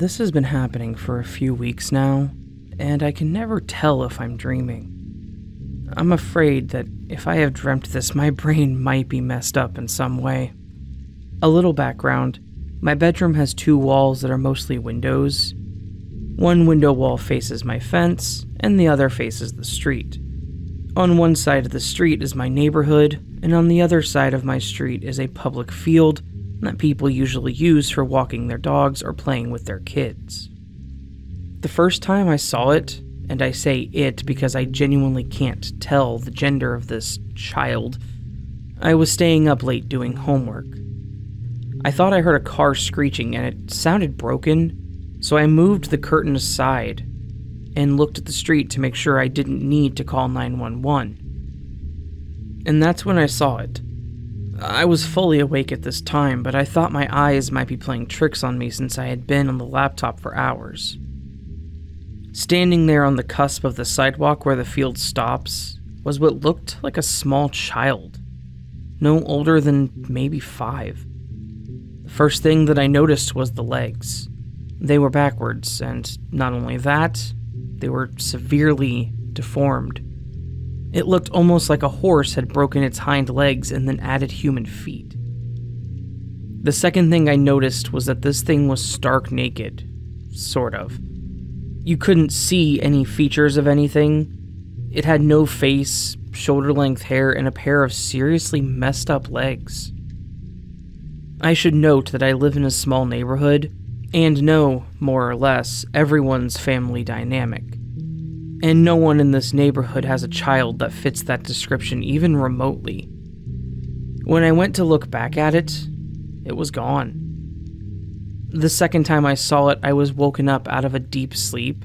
This has been happening for a few weeks now, and I can never tell if I'm dreaming. I'm afraid that if I have dreamt this, my brain might be messed up in some way. A little background. My bedroom has 2 walls that are mostly windows. One window wall faces my fence, and the other faces the street. On one side of the street is my neighborhood, and on the other side of my street is a public field that people usually use for walking their dogs or playing with their kids. The first time I saw it, and I say it because I genuinely can't tell the gender of this child, I was staying up late doing homework. I thought I heard a car screeching and it sounded broken, so I moved the curtain aside and looked at the street to make sure I didn't need to call 911. And that's when I saw it. I was fully awake at this time, but I thought my eyes might be playing tricks on me since I had been on the laptop for hours. Standing there on the cusp of the sidewalk where the field stops was what looked like a small child, no older than maybe 5. The first thing that I noticed was the legs. They were backwards, and not only that, they were severely deformed. It looked almost like a horse had broken its hind legs and then added human feet. The second thing I noticed was that this thing was stark naked, sort of. You couldn't see any features of anything. It had no face, shoulder-length hair, and a pair of seriously messed up legs. I should note that I live in a small neighborhood, and know, more or less, everyone's family dynamic. And no one in this neighborhood has a child that fits that description even remotely. When I went to look back at it, it was gone. The second time I saw it, I was woken up out of a deep sleep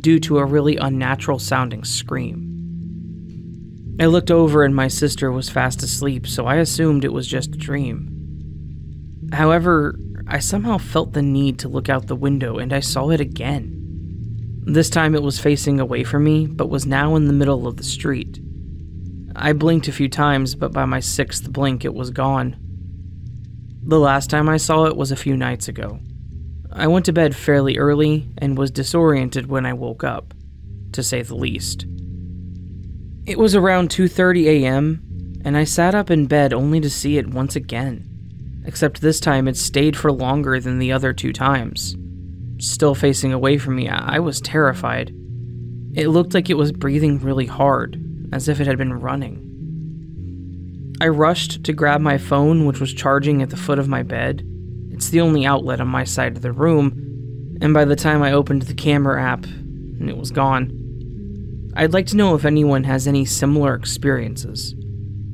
due to a really unnatural sounding scream. I looked over and my sister was fast asleep, so I assumed it was just a dream. However, I somehow felt the need to look out the window and I saw it again. This time it was facing away from me, but was now in the middle of the street. I blinked a few times, but by my 6th blink it was gone. The last time I saw it was a few nights ago. I went to bed fairly early and was disoriented when I woke up, to say the least. It was around 2:30 a.m., and I sat up in bed only to see it once again, except this time it stayed for longer than the other 2 times. Still facing away from me, I was terrified. It looked like it was breathing really hard, as if it had been running. I rushed to grab my phone, which was charging at the foot of my bed. It's the only outlet on my side of the room, and by the time I opened the camera app, it was gone. I'd like to know if anyone has any similar experiences.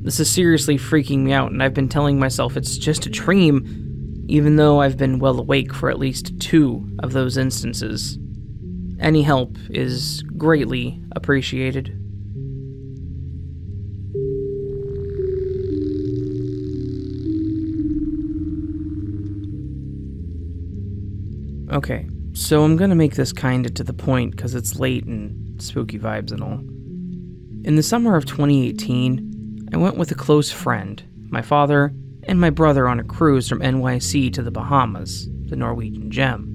This is seriously freaking me out, and I've been telling myself it's just a dream, even though I've been well awake for at least 2 of those instances. Any help is greatly appreciated. Okay, so I'm gonna make this kinda to the point because it's late and spooky vibes and all. In the summer of 2018, I went with a close friend, my father, and my brother on a cruise from NYC to the Bahamas, the Norwegian Gem.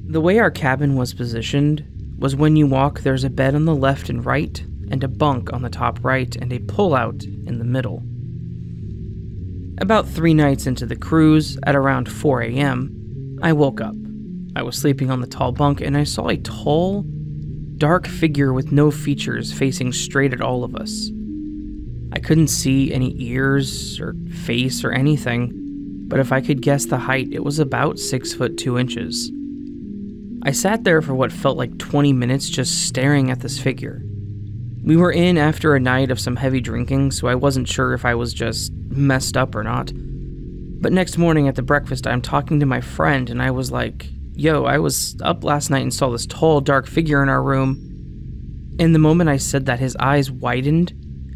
The way our cabin was positioned was when you walk, there's a bed on the left and right, and a bunk on the top right, and a pull-out in the middle. About 3 nights into the cruise, at around 4 a.m., I woke up. I was sleeping on the tall bunk, and I saw a tall, dark figure with no features facing straight at all of us. I couldn't see any ears or face or anything, but if I could guess the height, it was about 6 foot 2 inches. I sat there for what felt like 20 minutes just staring at this figure. We were in after a night of some heavy drinking, so I wasn't sure if I was just messed up or not. But next morning at the breakfast, I'm talking to my friend, and I was like, yo, I was up last night and saw this tall, dark figure in our room. And the moment I said that, his eyes widened,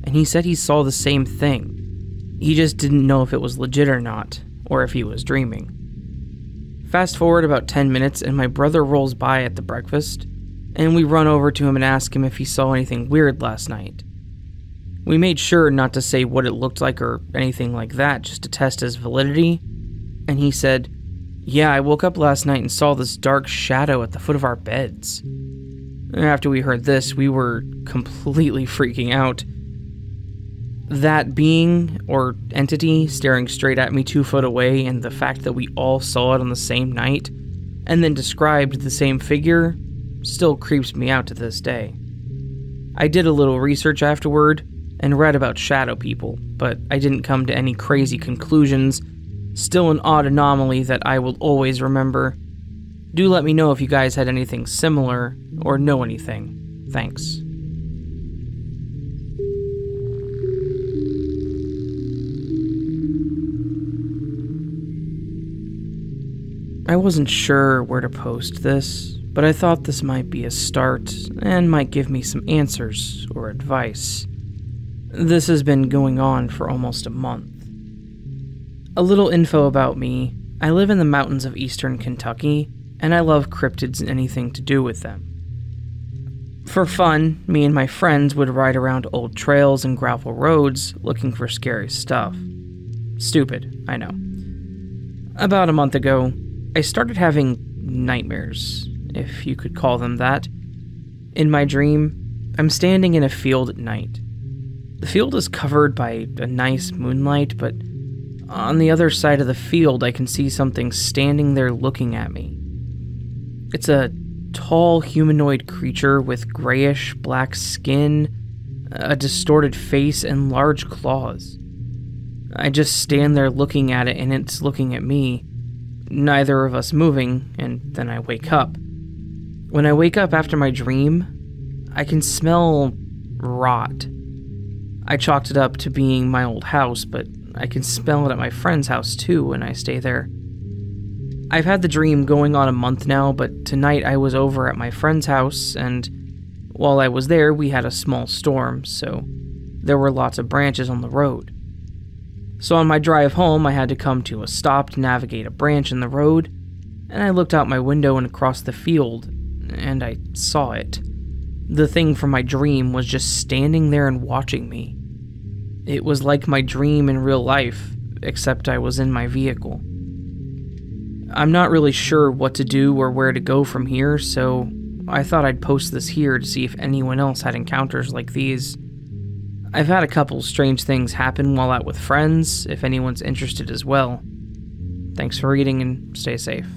and he said he saw the same thing. He just didn't know if it was legit or not, or if he was dreaming. Fast forward about 10 minutes, and my brother rolls by at the breakfast, and we run over to him and ask him if he saw anything weird last night. We made sure not to say what it looked like or anything like that, just to test his validity, and he said, Yeah, I woke up last night and saw this dark shadow at the foot of our beds. After we heard this, we were completely freaking out. That being, or entity, staring straight at me 2 foot away, and the fact that we all saw it on the same night, and then described the same figure, still creeps me out to this day. I did a little research afterward, and read about shadow people, but I didn't come to any crazy conclusions. Still an odd anomaly that I will always remember. Do let me know if you guys had anything similar, or know anything. Thanks. I wasn't sure where to post this, but I thought this might be a start, and might give me some answers or advice. This has been going on for almost a month. A little info about me: I live in the mountains of eastern Kentucky, and I love cryptids and anything to do with them. For fun, me and my friends would ride around old trails and gravel roads looking for scary stuff. Stupid, I know. About a month ago, I started having nightmares, if you could call them that. In my dream, I'm standing in a field at night. The field is covered by a nice moonlight, but on the other side of the field, I can see something standing there looking at me. It's a tall humanoid creature with grayish black skin, a distorted face, and large claws. I just stand there looking at it, and it's looking at me, neither of us moving, and then I wake up. When I wake up after my dream, I can smell rot. I chalked it up to being my old house, but I can smell it at my friend's house too when I stay there. I've had the dream going on a month now, but tonight I was over at my friend's house, and while I was there, we had a small storm, so there were lots of branches on the road. So on my drive home, I had to come to a stop to navigate a branch in the road, and I looked out my window and across the field, and I saw it. The thing from my dream was just standing there and watching me. It was like my dream in real life, except I was in my vehicle. I'm not really sure what to do or where to go from here, so I thought I'd post this here to see if anyone else had encounters like these. I've had a couple strange things happen while out with friends, if anyone's interested as well. Thanks for reading and stay safe.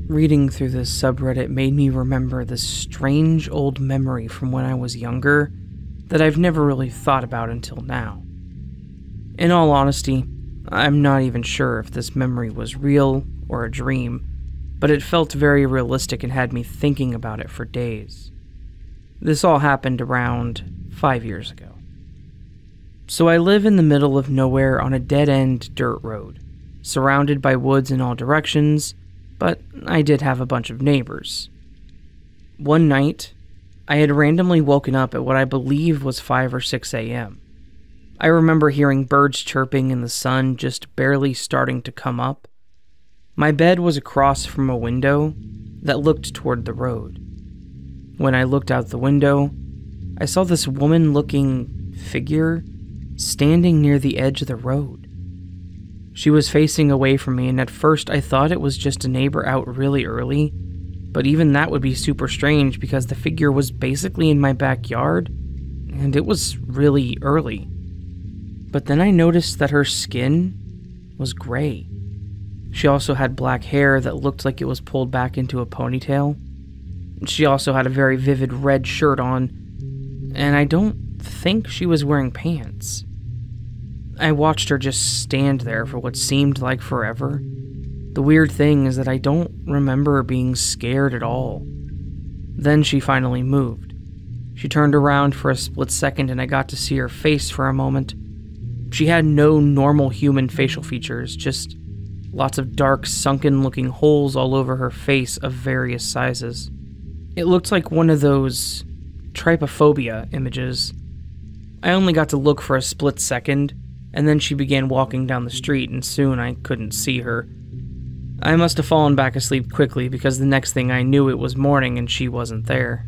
Reading through this subreddit made me remember this strange old memory from when I was younger that I've never really thought about until now. In all honesty, I'm not even sure if this memory was real or a dream, but it felt very realistic and had me thinking about it for days. This all happened around 5 years ago. So I live in the middle of nowhere on a dead-end dirt road, surrounded by woods in all directions, but I did have a bunch of neighbors. One night, I had randomly woken up at what I believe was 5 or 6 a.m. I remember hearing birds chirping and the sun just barely starting to come up. My bed was across from a window that looked toward the road. When I looked out the window, I saw this woman-looking figure standing near the edge of the road. She was facing away from me, and at first I thought it was just a neighbor out really early, but even that would be super strange because the figure was basically in my backyard, and it was really early. But then I noticed that her skin was gray. She also had black hair that looked like it was pulled back into a ponytail. She also had a very vivid red shirt on, and I don't think she was wearing pants. I watched her just stand there for what seemed like forever. The weird thing is that I don't remember being scared at all. Then she finally moved. She turned around for a split second and I got to see her face for a moment. She had no normal human facial features, just lots of dark, sunken-looking holes all over her face of various sizes. It looked like one of those trypophobia images. I only got to look for a split second, and then she began walking down the street, and soon I couldn't see her. I must have fallen back asleep quickly because the next thing I knew it was morning and she wasn't there.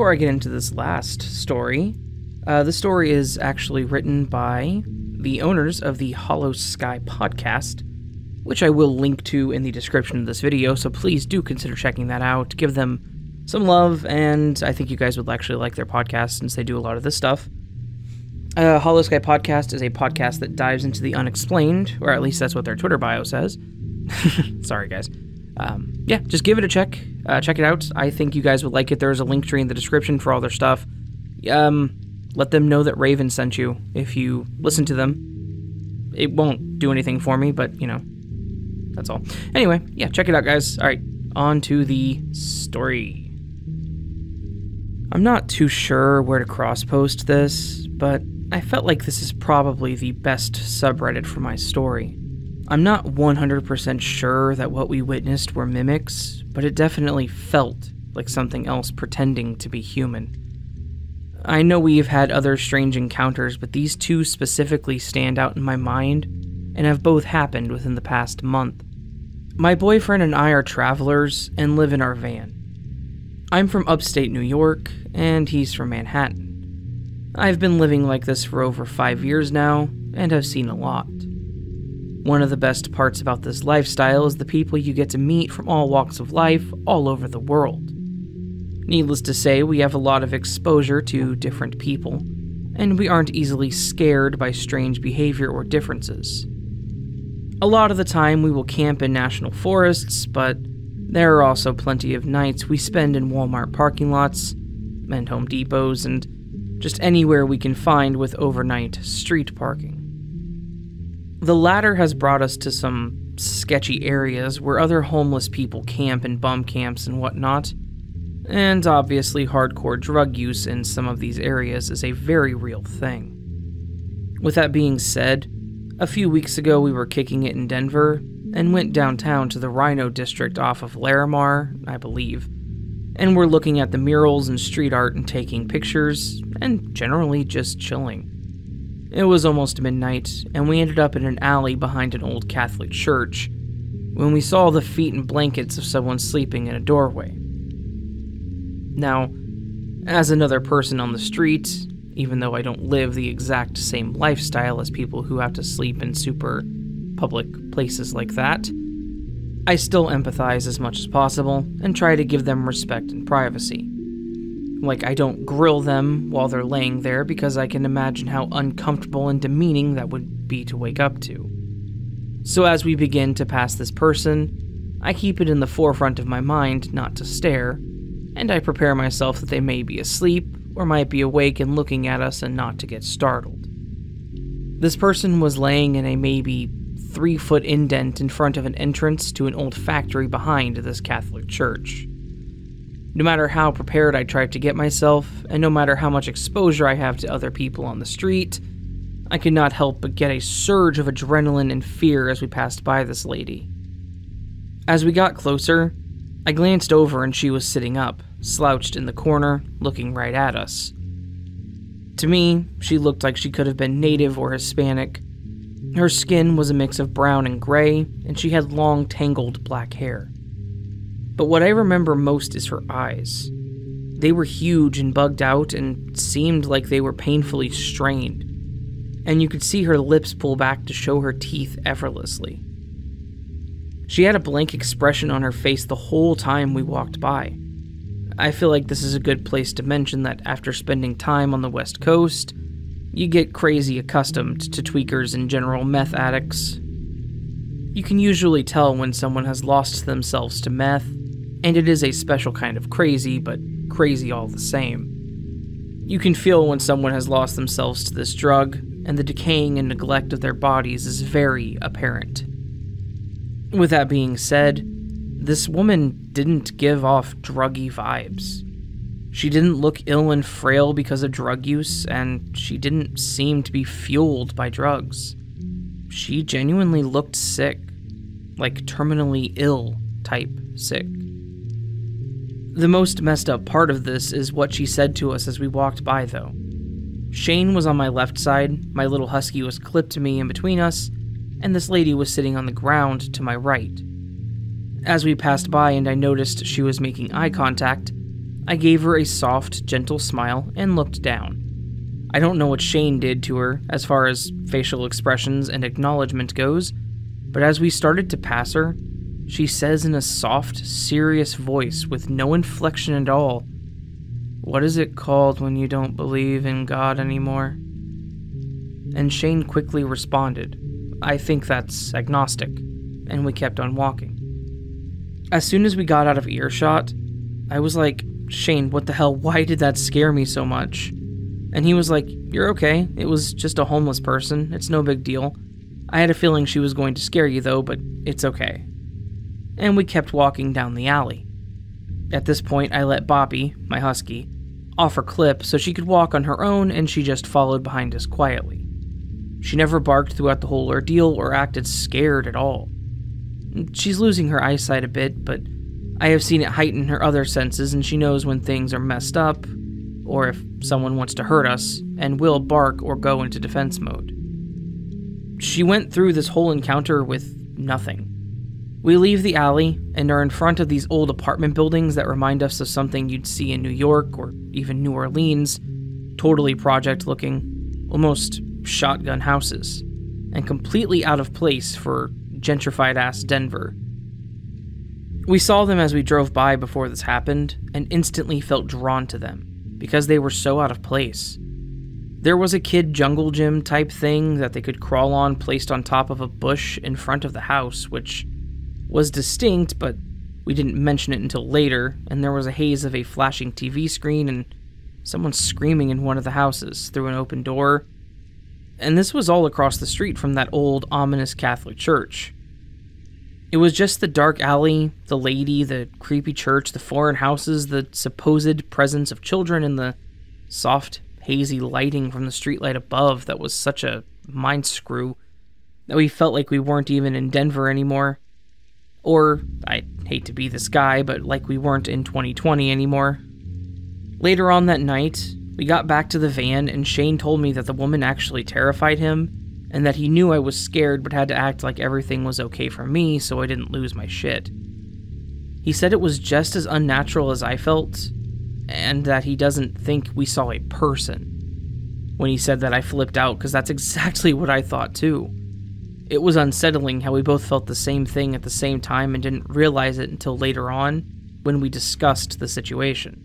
before I get into this last story, the story is actually written by the owners of the Holosky Podcast, which I will link to in the description of this video, so please do consider checking that out. Give them some love, and I think you guys would actually like their podcast since they do a lot of this stuff. Holosky Podcast is a podcast that dives into the unexplained, or at least that's what their Twitter bio says. Sorry, guys. Yeah, just give it a check. Check it out. I think you guys would like it. There's a link tree in the description for all their stuff. Let them know that Raven sent you if you listen to them. It won't do anything for me, but, you know, that's all. Anyway, yeah, check it out, guys. All right, on to the story. I'm not too sure where to cross-post this, but I felt like this is probably the best subreddit for my story. I'm not 100% sure that what we witnessed were mimics, but it definitely felt like something else pretending to be human. I know we've had other strange encounters, but these two specifically stand out in my mind, and have both happened within the past month. My boyfriend and I are travelers and live in our van. I'm from upstate New York, and he's from Manhattan. I've been living like this for over 5 years now, and have seen a lot. One of the best parts about this lifestyle is the people you get to meet from all walks of life all over the world. Needless to say, we have a lot of exposure to different people, and we aren't easily scared by strange behavior or differences. A lot of the time we will camp in national forests, but there are also plenty of nights we spend in Walmart parking lots, and Home Depots, and just anywhere we can find with overnight street parking. The latter has brought us to some sketchy areas where other homeless people camp in bum camps and whatnot, and obviously hardcore drug use in some of these areas is a very real thing. With that being said, a few weeks ago we were kicking it in Denver, and went downtown to the Rhino District off of NEVERMORE, I believe, and we're looking at the murals and street art and taking pictures, and generally just chilling. It was almost midnight, and we ended up in an alley behind an old Catholic church, when we saw the feet and blankets of someone sleeping in a doorway. Now, as another person on the street, even though I don't live the exact same lifestyle as people who have to sleep in super public places like that, I still empathize as much as possible and try to give them respect and privacy. Like, I don't grill them while they're laying there because I can imagine how uncomfortable and demeaning that would be to wake up to. So as we begin to pass this person, I keep it in the forefront of my mind not to stare, and I prepare myself that they may be asleep or might be awake and looking at us and not to get startled. This person was laying in a maybe 3-foot indent in front of an entrance to an old factory behind this Catholic church. No matter how prepared I tried to get myself, and no matter how much exposure I have to other people on the street, I could not help but get a surge of adrenaline and fear as we passed by this lady. As we got closer, I glanced over and she was sitting up, slouched in the corner, looking right at us. To me, she looked like she could have been native or Hispanic. Her skin was a mix of brown and gray, and she had long, tangled black hair. But what I remember most is her eyes. They were huge and bugged out and seemed like they were painfully strained, and you could see her lips pull back to show her teeth effortlessly. She had a blank expression on her face the whole time we walked by. I feel like this is a good place to mention that after spending time on the West Coast, you get crazy accustomed to tweakers and general meth addicts. You can usually tell when someone has lost themselves to meth, and it is a special kind of crazy, but crazy all the same. You can feel when someone has lost themselves to this drug, and the decaying and neglect of their bodies is very apparent. With that being said, this woman didn't give off druggy vibes. She didn't look ill and frail because of drug use, and she didn't seem to be fueled by drugs. She genuinely looked sick, like terminally ill type sick. The most messed up part of this is what she said to us as we walked by, though. Shane was on my left side, my little husky was clipped to me in between us, and this lady was sitting on the ground to my right. As we passed by and I noticed she was making eye contact, I gave her a soft, gentle smile and looked down. I don't know what Shane did to her as far as facial expressions and acknowledgement goes, but as we started to pass her, she says in a soft, serious voice with no inflection at all, "What is it called when you don't believe in God anymore?" And Shane quickly responded, "I think that's agnostic," and we kept on walking. As soon as we got out of earshot, I was like, "Shane, what the hell, why did that scare me so much?" And he was like, "You're okay, it was just a homeless person, it's no big deal. I had a feeling she was going to scare you though, but it's okay." And we kept walking down the alley. At this point, I let Boppy, my husky, off her clip so she could walk on her own, and she just followed behind us quietly. She never barked throughout the whole ordeal or acted scared at all. She's losing her eyesight a bit, but I have seen it heighten her other senses, and she knows when things are messed up, or if someone wants to hurt us, and will bark or go into defense mode. She went through this whole encounter with nothing. We leave the alley and are in front of these old apartment buildings that remind us of something you'd see in New York or even New Orleans, totally project looking, almost shotgun houses, and completely out of place for gentrified-ass Denver. We saw them as we drove by before this happened, and instantly felt drawn to them, because they were so out of place. There was a kid jungle gym type thing that they could crawl on placed on top of a bush in front of the house, which was distinct, but we didn't mention it until later, and there was a haze of a flashing TV screen and someone screaming in one of the houses through an open door. And this was all across the street from that old, ominous Catholic church. It was just the dark alley, the lady, the creepy church, the foreign houses, the supposed presence of children, and the soft, hazy lighting from the streetlight above that was such a mind screw that we felt like we weren't even in Denver anymore. Or, I hate to be this guy, but like we weren't in 2020 anymore. Later on that night, we got back to the van and Shane told me that the woman actually terrified him, and that he knew I was scared but had to act like everything was okay for me so I didn't lose my shit. He said it was just as unnatural as I felt, and that he doesn't think we saw a person. When he said that, I flipped out because that's exactly what I thought too. It was unsettling how we both felt the same thing at the same time and didn't realize it until later on when we discussed the situation.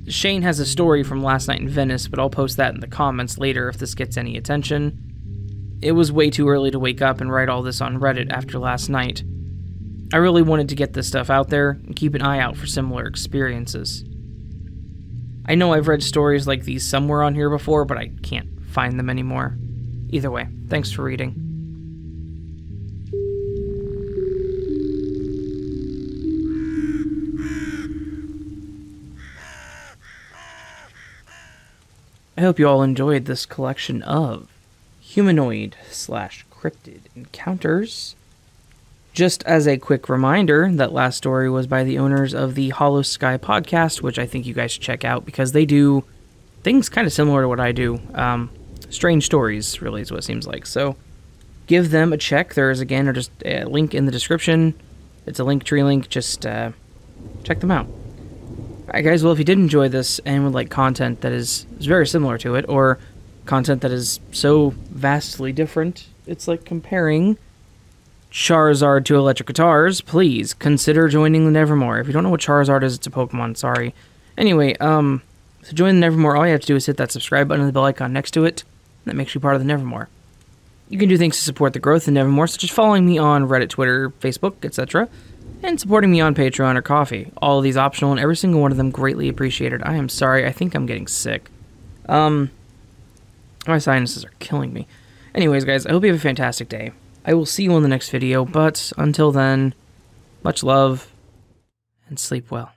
Shane has a story from last night in Venice, but I'll post that in the comments later if this gets any attention. It was way too early to wake up and write all this on Reddit after last night. I really wanted to get this stuff out there and keep an eye out for similar experiences. I know I've read stories like these somewhere on here before, but I can't find them anymore. Either way, thanks for reading. I hope you all enjoyed this collection of Humanoid/Cryptid encounters. Just as a quick reminder, that last story was by the owners of the Holosky Podcast, which I think you guys should check out because they do things kind of similar to what I do. Strange stories, really, is what it seems like. So give them a check. There is, again, just a link in the description. It's a Linktree link. Just check them out. Alright guys, well if you did enjoy this and would like content that is very similar to it, or content that is so vastly different, it's like comparing Charizard to electric guitars, please consider joining the Nevermore. If you don't know what Charizard is, it's a Pokemon, sorry. Anyway, to join the Nevermore, all you have to do is hit that subscribe button and the bell icon next to it. That makes you part of the Nevermore. You can do things to support the growth of the Nevermore, such as following me on Reddit, Twitter, Facebook, etc., and supporting me on Patreon or Ko-fi. All of these optional, and every single one of them greatly appreciated. I am sorry, I think I'm getting sick. My sinuses are killing me. Anyways, guys, I hope you have a fantastic day. I will see you in the next video, but until then, much love, and sleep well.